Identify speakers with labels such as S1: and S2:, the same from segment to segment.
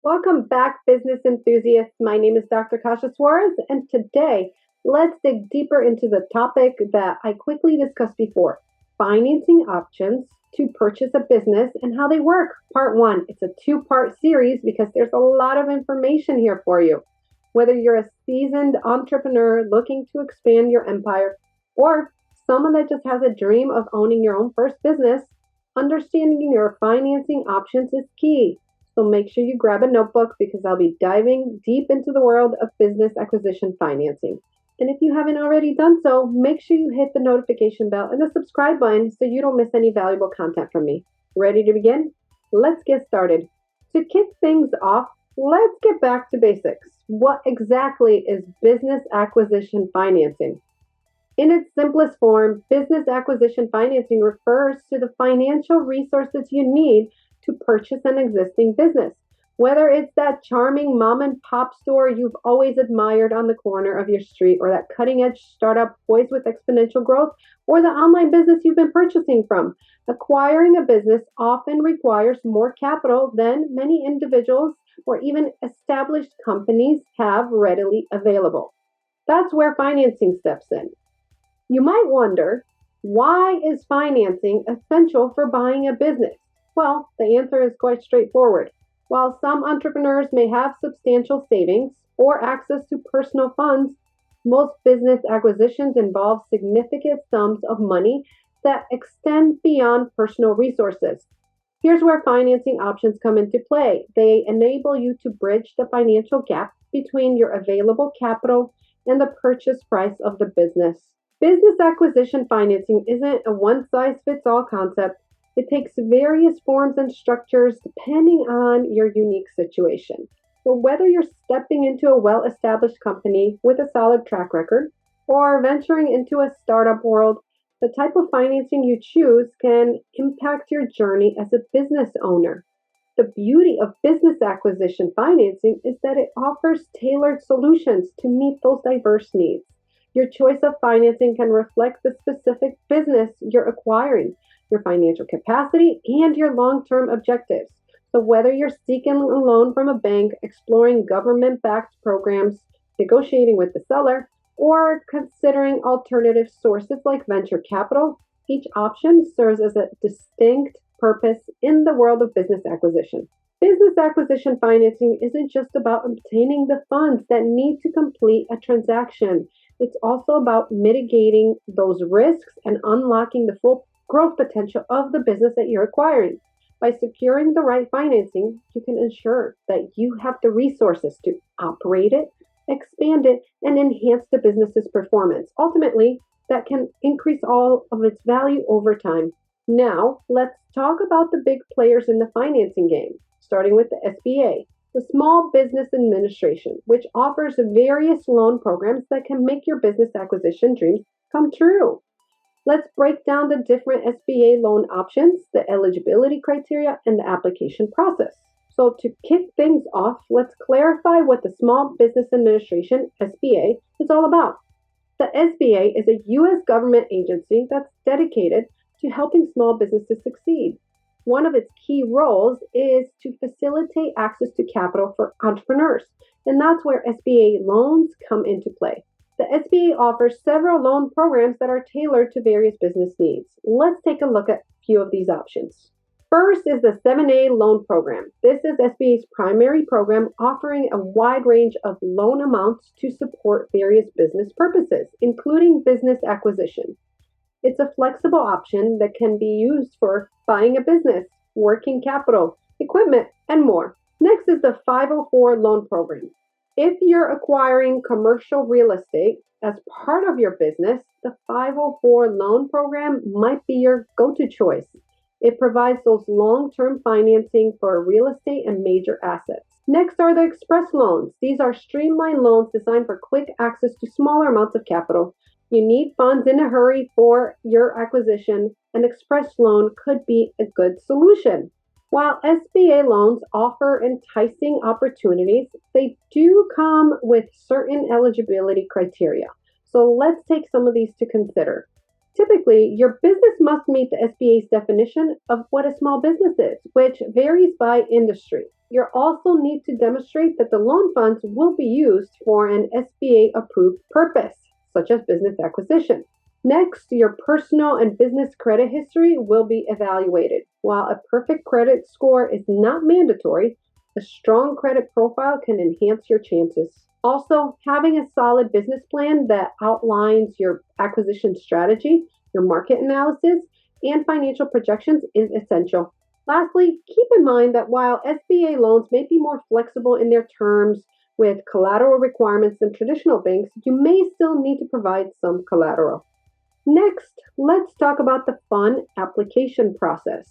S1: Welcome back, business enthusiasts. My name is Dr. Kasha Suarez, and today let's dig deeper into the topic that I quickly discussed before financing options to purchase a business and how they work. Part one. It's a two-part series because there's a lot of information here for you. Whether you're a seasoned entrepreneur looking to expand your empire or someone that just has a dream of owning your own first business, understanding your financing options is key. So make sure you grab a notebook because I'll be diving deep into the world of business acquisition financing. And if you haven't already done so, make sure you hit the notification bell and the subscribe button so you don't miss any valuable content from me. Ready to begin? Let's get started. To kick things off, let's get back to basics. What exactly is business acquisition financing? In its simplest form, business acquisition financing refers to the financial resources you need to purchase an existing business. Whether it's that charming mom and pop store you've always admired on the corner of your street, or that cutting edge startup poised with exponential growth, or the online business you've been purchasing from, acquiring a business often requires more capital than many individuals or even established companies have readily available. That's where financing steps in. You might wonder, why is financing essential for buying a business? Well, the answer is quite straightforward. While some entrepreneurs may have substantial savings or access to personal funds, most business acquisitions involve significant sums of money that extend beyond personal resources. Here's where financing options come into play. They enable you to bridge the financial gap between your available capital and the purchase price of the business. Business acquisition financing isn't a one size fits all concept. It takes various forms and structures depending on your unique situation. So, whether you're stepping into a well established company with a solid track record or venturing into a startup world, the type of financing you choose can impact your journey as a business owner. The beauty of business acquisition financing is that it offers tailored solutions to meet those diverse needs. Your choice of financing can reflect the specific business you're acquiring, your financial capacity, and your long term objectives. So, whether you're seeking a loan from a bank, exploring government backed programs, negotiating with the seller, or considering alternative sources like venture capital, each option serves as a distinct purpose in the world of business acquisition. Business acquisition financing isn't just about obtaining the funds that need to complete a transaction. It's also about mitigating those risks and unlocking the full growth potential of the business that you're acquiring. By securing the right financing, you can ensure that you have the resources to operate it, expand it, and enhance the business's performance. Ultimately, that can increase all of its value over time. Now, let's talk about the big players in the financing game, starting with the SBA, the Small Business Administration, which offers various loan programs that can make your business acquisition dreams come true. Let's break down the different SBA loan options, the eligibility criteria, and the application process. So, to kick things off, let's clarify what the Small Business Administration, SBA, is all about. The SBA is a U.S. government agency that's dedicated to helping small businesses succeed. One of its key roles is to facilitate access to capital for entrepreneurs, and that's where SBA loans come into play. The SBA offers several loan programs that are tailored to various business needs. Let's take a look at a few of these options. First is the 7A loan program. This is SBA's primary program offering a wide range of loan amounts to support various business purposes, including business acquisition. It's a flexible option that can be used for buying a business, working capital, equipment, and more. Next is the 504 loan program. If you're acquiring commercial real estate as part of your business, the 504 loan program might be your go-to choice. It provides those long-term financing for real estate and major assets. Next are the express loans. These are streamlined loans designed for quick access to smaller amounts of capital. You need funds in a hurry for your acquisition. An express loan could be a good solution. While SBA loans offer enticing opportunities, they do come with certain eligibility criteria. So let's take some of these to consider. Typically, your business must meet the SBA's definition of what a small business is, which varies by industry. You'll also need to demonstrate that the loan funds will be used for an SBA approved purpose, such as business acquisition. Next, your personal and business credit history will be evaluated. While a perfect credit score is not mandatory, a strong credit profile can enhance your chances. Also, having a solid business plan that outlines your acquisition strategy, your market analysis, and financial projections is essential. Lastly, keep in mind that while SBA loans may be more flexible in their terms with collateral requirements than traditional banks, you may still need to provide some collateral. Next, let's talk about the fun application process.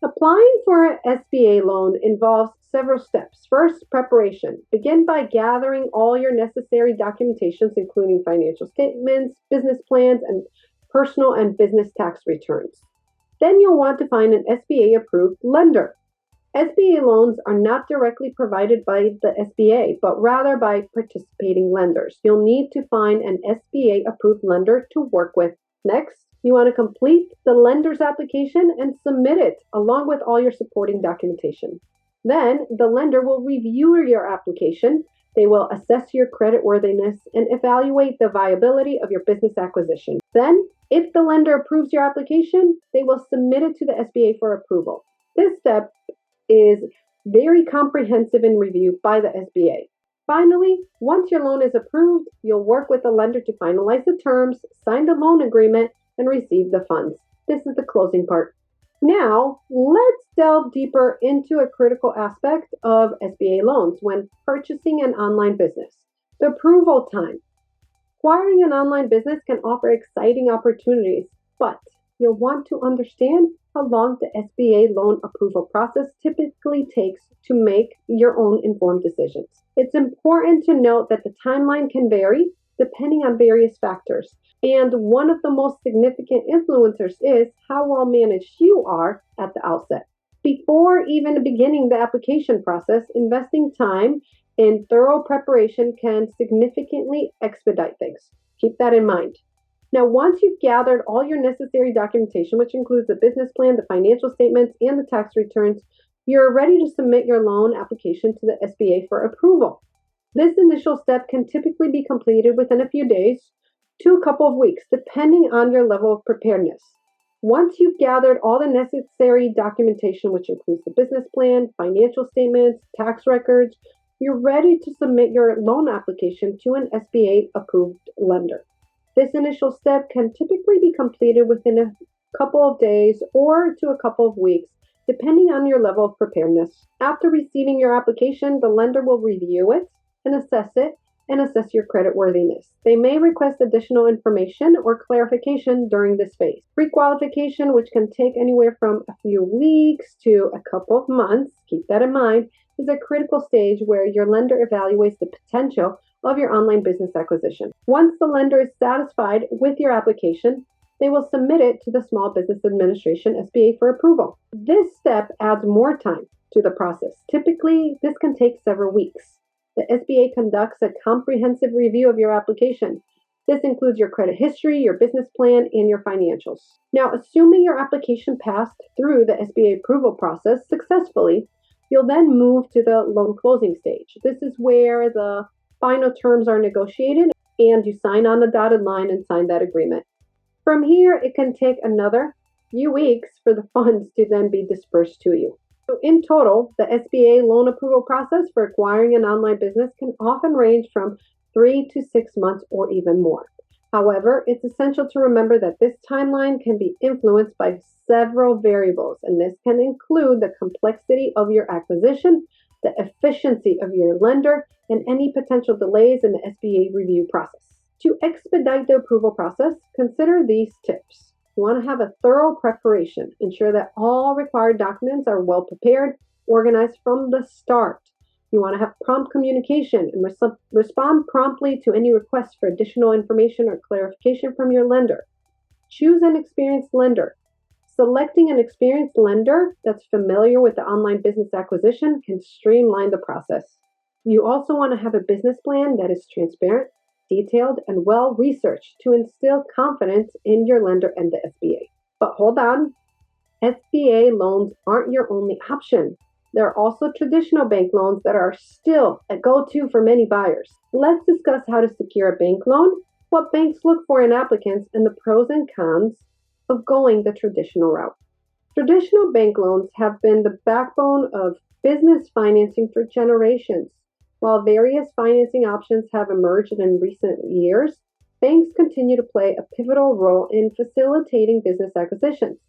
S1: Applying for an SBA loan involves several steps. First, preparation. Begin by gathering all your necessary documentations, including financial statements, business plans, and personal and business tax returns. Then you'll want to find an SBA approved lender. SBA loans are not directly provided by the SBA, but rather by participating lenders. You'll need to find an SBA approved lender to work with. Next, you want to complete the lender's application and submit it along with all your supporting documentation. Then the lender will review your application. They will assess your creditworthiness and evaluate the viability of your business acquisition. Then, if the lender approves your application, they will submit it to the SBA for approval. This step is very comprehensive in review by the SBA. Finally, once your loan is approved, you'll work with the lender to finalize the terms, sign the loan agreement, and receive the funds. This is the closing part. Now, let's delve deeper into a critical aspect of SBA loans when purchasing an online business: the approval time. Acquiring an online business can offer exciting opportunities, but you'll want to understand how long the SBA loan approval process typically takes to make your own informed decisions. It's important to note that the timeline can vary depending on various factors, and one of the most significant influencers is how well managed you are at the outset. Before even beginning the application process, investing time in thorough preparation can significantly expedite things. Keep that in mind. Now, once you've gathered all your necessary documentation, which includes the business plan, the financial statements, and the tax returns, you're ready to submit your loan application to the SBA for approval. This initial step can typically be completed within a few days to a couple of weeks, depending on your level of preparedness. Once you've gathered all the necessary documentation, which includes the business plan, financial statements, tax records, you're ready to submit your loan application to an SBA approved lender. This initial step can typically be completed within a couple of days or to a couple of weeks, depending on your level of preparedness. After receiving your application, the lender will review it and assess your creditworthiness. They may request additional information or clarification during this phase. Pre-qualification, which can take anywhere from a few weeks to a couple of months, keep that in mind, is a critical stage where your lender evaluates the potential of your online business acquisition. Once the lender is satisfied with your application, they will submit it to the Small Business Administration SBA for approval. This step adds more time to the process. Typically, this can take several weeks. The SBA conducts a comprehensive review of your application. This includes your credit history, your business plan, and your financials. Now, assuming your application passed through the SBA approval process successfully, you'll then move to the loan closing stage. This is where the final terms are negotiated and you sign on the dotted line and sign that agreement. From here, it can take another few weeks for the funds to then be dispersed to you. So in total, the SBA loan approval process for acquiring an online business can often range from 3 to 6 months or even more. However, it's essential to remember that this timeline can be influenced by several variables, and this can include the complexity of your acquisition, the efficiency of your lender, and any potential delays in the SBA review process. To expedite the approval process, consider these tips. You want to have a thorough preparation. Ensure that all required documents are well prepared, organized from the start. You want to have prompt communication and respond promptly to any requests for additional information or clarification from your lender. Choose an experienced lender. Selecting an experienced lender that's familiar with the online business acquisition can streamline the process. You also want to have a business plan that is transparent, detailed, and well-researched to instill confidence in your lender and the SBA. But hold on, SBA loans aren't your only option. There are also traditional bank loans that are still a go-to for many buyers. Let's discuss how to secure a bank loan, what banks look for in applicants, and the pros and cons of going the traditional route. Traditional bank loans have been the backbone of business financing for generations. While various financing options have emerged in recent years, banks continue to play a pivotal role in facilitating business acquisitions.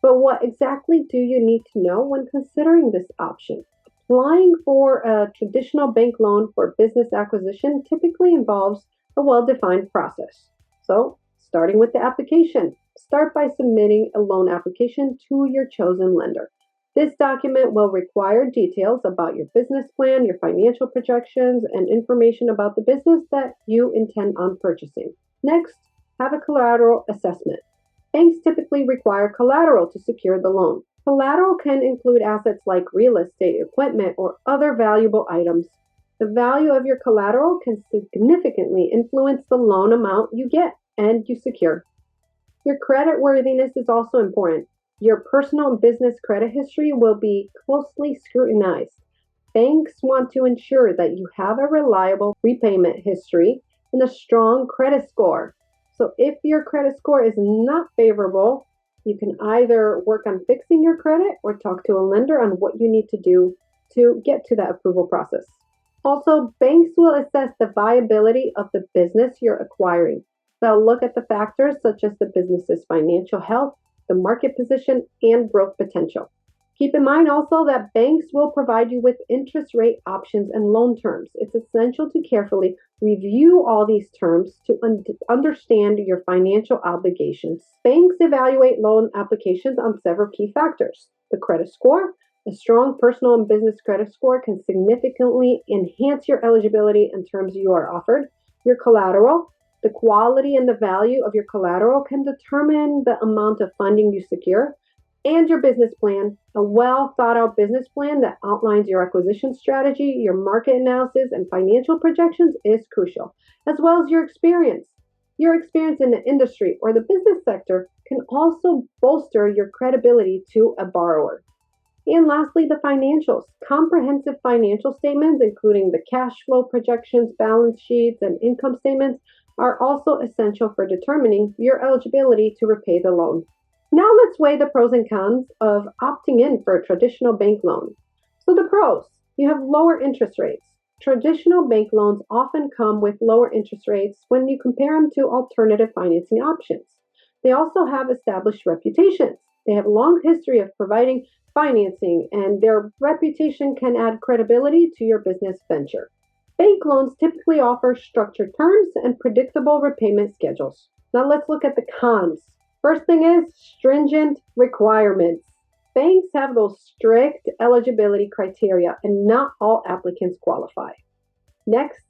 S1: But what exactly do you need to know when considering this option? Applying for a traditional bank loan for business acquisition typically involves a well-defined process. So, starting with the application, start by submitting a loan application to your chosen lender. This document will require details about your business plan, your financial projections, and information about the business that you intend on purchasing. Next, have a collateral assessment. Banks typically require collateral to secure the loan. Collateral can include assets like real estate, equipment, or other valuable items. The value of your collateral can significantly influence the loan amount you get and you secure. Your credit worthiness is also important. Your personal and business credit history will be closely scrutinized. Banks want to ensure that you have a reliable repayment history and a strong credit score. So if your credit score is not favorable, you can either work on fixing your credit or talk to a lender on what you need to do to get to that approval process. Also, banks will assess the viability of the business you're acquiring. They'll look at the factors such as the business's financial health, the market position, and growth potential. Keep in mind also that banks will provide you with interest rate options and loan terms. It's essential to carefully review all these terms to understand your financial obligations. Banks evaluate loan applications on several key factors. The credit score. A strong personal and business credit score can significantly enhance your eligibility and terms you are offered. Your collateral. The quality and the value of your collateral can determine the amount of funding you secure. And your business plan. A well thought out business plan that outlines your acquisition strategy, your market analysis, and financial projections is crucial, as well as your experience. Your experience in the industry or the business sector can also bolster your credibility to a borrower. And lastly, the financials. Comprehensive financial statements, including the cash flow projections, balance sheets, and income statements, are also essential for determining your eligibility to repay the loan. Now let's weigh the pros and cons of opting in for a traditional bank loan. So the pros, you have lower interest rates. Traditional bank loans often come with lower interest rates when you compare them to alternative financing options. They also have established reputations. They have a long history of providing financing, and their reputation can add credibility to your business venture. Bank loans typically offer structured terms and predictable repayment schedules. Now let's look at the cons. First thing is stringent requirements. Banks have those strict eligibility criteria, and not all applicants qualify. Next,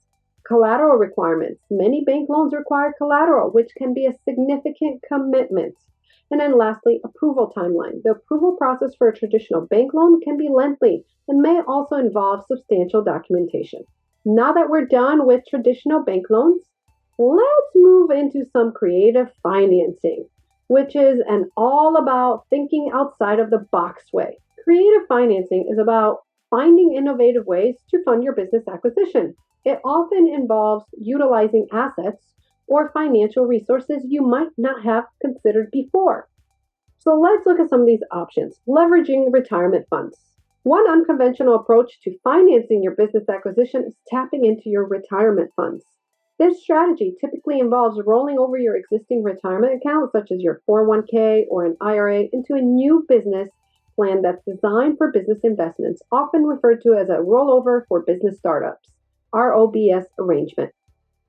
S1: collateral requirements. Many bank loans require collateral, which can be a significant commitment. And then lastly, approval timeline. The approval process for a traditional bank loan can be lengthy and may also involve substantial documentation. Now that we're done with traditional bank loans, let's move into some creative financing, which is an all about thinking outside of the box way. Creative financing is about finding innovative ways to fund your business acquisition. It often involves utilizing assets or financial resources you might not have considered before. So let's look at some of these options. Leveraging retirement funds. One unconventional approach to financing your business acquisition is tapping into your retirement funds. This strategy typically involves rolling over your existing retirement account, such as your 401k or an IRA, into a new business plan that's designed for business investments, often referred to as a rollover for business startups, ROBS arrangement.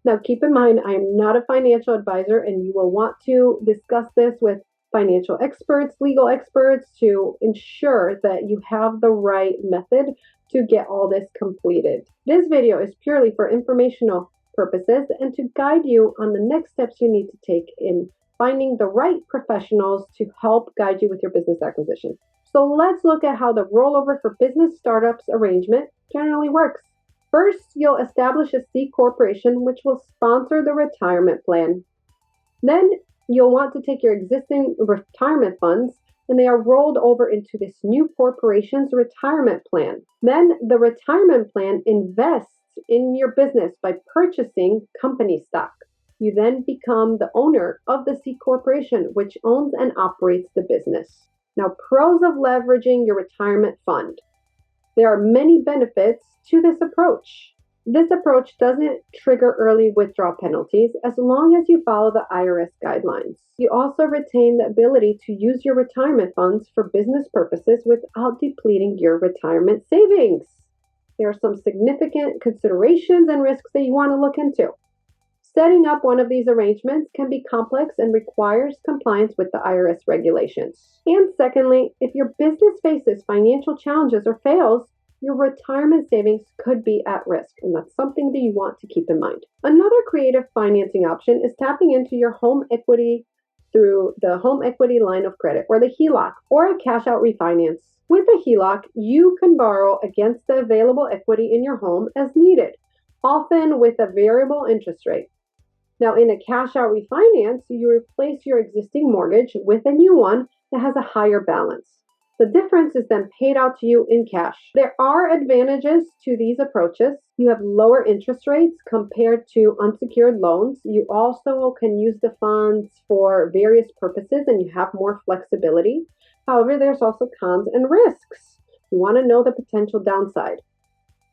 S1: Now, keep in mind, I am not a financial advisor, and you will want to discuss this with financial experts, legal experts, to ensure that you have the right method to get all this completed. This video is purely for informational purposes and to guide you on the next steps you need to take in finding the right professionals to help guide you with your business acquisition. So let's look at how the rollover for business startups arrangement generally works. First, you'll establish a C corporation which will sponsor the retirement plan. Then you'll want to take your existing retirement funds and they are rolled over into this new corporation's retirement plan. Then the retirement plan invests in your business by purchasing company stock. You then become the owner of the C corporation, which owns and operates the business. Now, pros of leveraging your retirement fund. There are many benefits to this approach. This approach doesn't trigger early withdrawal penalties as long as you follow the IRS guidelines. You also retain the ability to use your retirement funds for business purposes without depleting your retirement savings. There are some significant considerations and risks that you want to look into. Setting up one of these arrangements can be complex and requires compliance with the IRS regulations. And secondly, if your business faces financial challenges or fails, your retirement savings could be at risk, and that's something that you want to keep in mind. Another creative financing option is tapping into your home equity through the home equity line of credit, or the HELOC, or a cash out refinance. With a HELOC, you can borrow against the available equity in your home as needed, often with a variable interest rate. Now, in a cash out refinance, you replace your existing mortgage with a new one that has a higher balance. The difference is then paid out to you in cash. There are advantages to these approaches. You have lower interest rates compared to unsecured loans. You also can use the funds for various purposes and you have more flexibility. However, there's also cons and risks. You want to know the potential downside.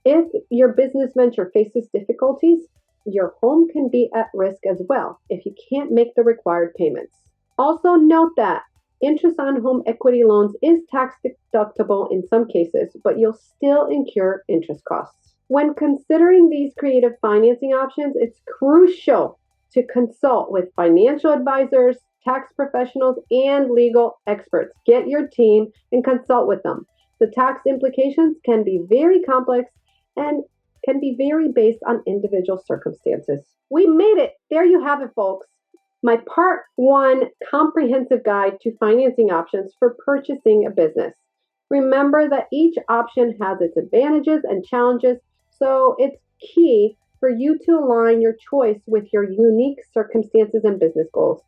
S1: If your business venture faces difficulties, your home can be at risk as well if you can't make the required payments. Also note that interest on home equity loans is tax deductible in some cases, but you'll still incur interest costs. When considering these creative financing options, it's crucial to consult with financial advisors, tax professionals, and legal experts. Get your team and consult with them. The tax implications can be very complex and can be varied based on individual circumstances. We made it. There you have it, folks. My part 1 comprehensive guide to financing options for purchasing a business. Remember that each option has its advantages and challenges, so it's key for you to align your choice with your unique circumstances and business goals.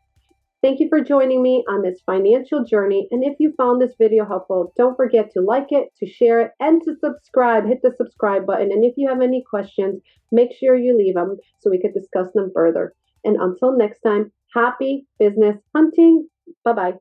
S1: Thank you for joining me on this financial journey, and if you found this video helpful, don't forget to like it, to share it, and to subscribe. Hit the subscribe button, and if you have any questions, make sure you leave them so we could discuss them further. And until next time, happy business hunting. Bye-bye.